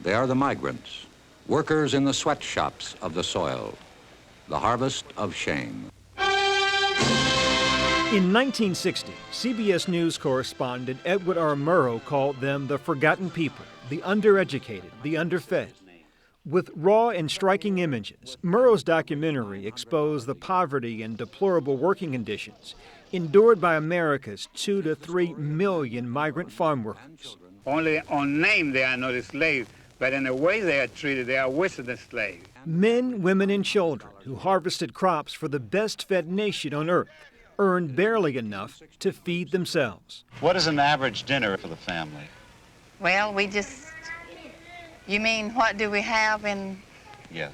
They are the migrants, workers in the sweatshops of the soil, the harvest of shame. In 1960, CBS News correspondent Edward R. Murrow called them the forgotten people, the undereducated, the underfed. With raw and striking images, Murrow's documentary exposed the poverty and deplorable working conditions endured by America's 2 to 3 million migrant farm workers. Only on name they are not slaves, but in the way they are treated, they are worse than slaves. Men, women, and children who harvested crops for the best-fed nation on earth earned barely enough to feed themselves. What is an average dinner for the family? Well, you mean what do we have in? Yes.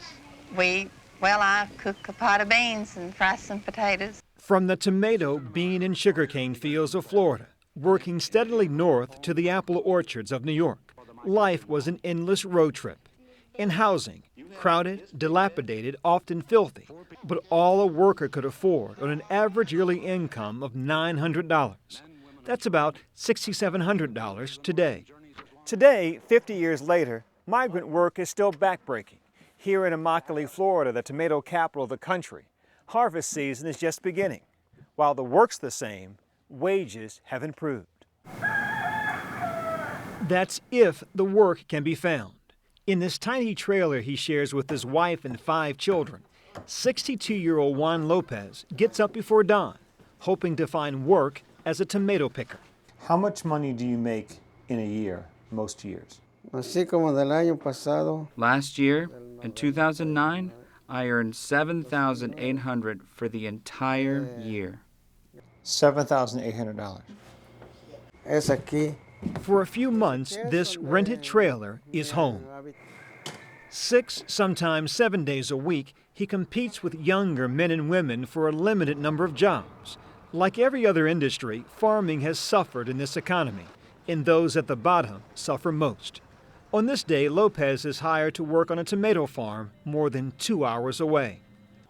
I cook a pot of beans and fry some potatoes. From the tomato, bean, and sugarcane fields of Florida, working steadily north to the apple orchards of New York, life was an endless road trip. In housing, crowded, dilapidated, often filthy, but all a worker could afford on an average yearly income of $900. That's about $6,700 today. Today, 50 years later, migrant work is still backbreaking. Here in Immokalee, Florida, the tomato capital of the country, harvest season is just beginning. While the work's the same, wages have improved. That's if the work can be found. In this tiny trailer he shares with his wife and 5 children, 62-year-old Juan Lopez gets up before dawn, hoping to find work as a tomato picker. How much money do you make in a year, most years? Last year, in 2009, I earned $7,800 for the entire year. $7,800. For a few months, this rented trailer is home. 6, sometimes 7 days a week, he competes with younger men and women for a limited number of jobs. Like every other industry, farming has suffered in this economy, and those at the bottom suffer most. On this day, Lopez is hired to work on a tomato farm more than 2 hours away.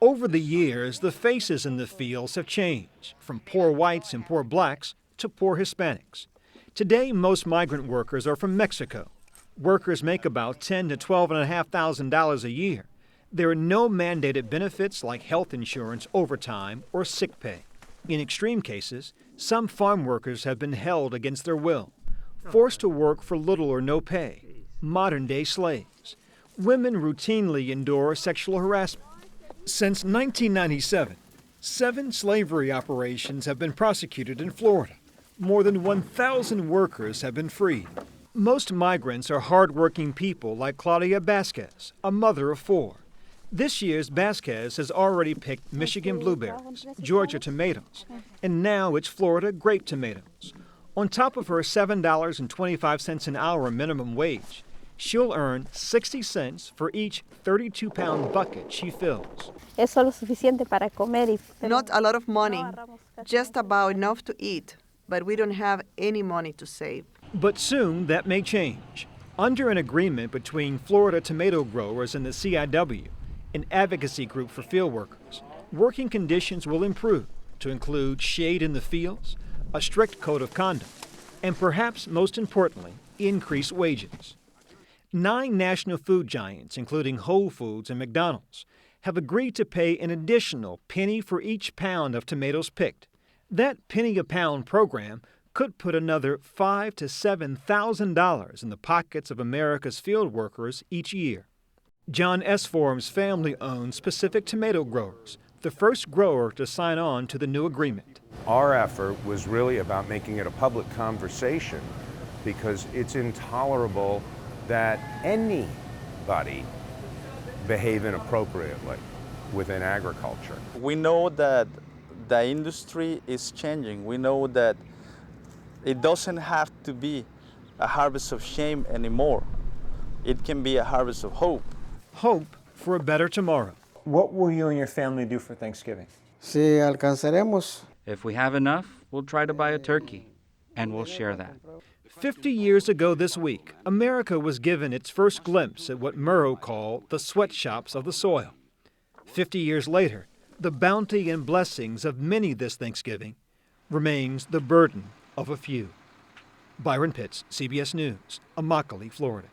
Over the years, the faces in the fields have changed, from poor whites and poor blacks to poor Hispanics. Today, most migrant workers are from Mexico. Workers make about $10,000 to $12,500 a year. There are no mandated benefits like health insurance, overtime, or sick pay. In extreme cases, some farm workers have been held against their will, forced to work for little or no pay, modern-day slaves. Women routinely endure sexual harassment. Since 1997, 7 slavery operations have been prosecuted in Florida. More than 1,000 workers have been freed. Most migrants are hard-working people like Claudia Vasquez, a mother of 4. This year's Vasquez has already picked Michigan blueberries, Georgia tomatoes, and now it's Florida grape tomatoes. On top of her $7.25 an hour minimum wage, she'll earn 60 cents for each 32-pound bucket she fills. Not a lot of money, just about enough to eat, but we don't have any money to save. But soon that may change. Under an agreement between Florida tomato growers and the CIW, an advocacy group for field workers, working conditions will improve to include shade in the fields, a strict code of conduct, and perhaps most importantly, increased wages. 9 national food giants, including Whole Foods and McDonald's, have agreed to pay an additional penny for each pound of tomatoes picked. That penny-a-pound program could put another $5,000 to $7,000 in the pockets of America's field workers each year. John Esform's family owns Pacific Tomato Growers, the first grower to sign on to the new agreement. Our effort was really about making it a public conversation because it's intolerable that anybody behave inappropriately within agriculture. We know that the industry is changing. We know that it doesn't have to be a harvest of shame anymore. It can be a harvest of hope. Hope for a better tomorrow. What will you and your family do for Thanksgiving? If we have enough, we'll try to buy a turkey, and we'll share that. 50 years ago this week, America was given its first glimpse at what Murrow called the sweatshops of the soil. 50 years later, the bounty and blessings of many this Thanksgiving remains the burden of a few. Byron Pitts, CBS News, Immokalee, Florida.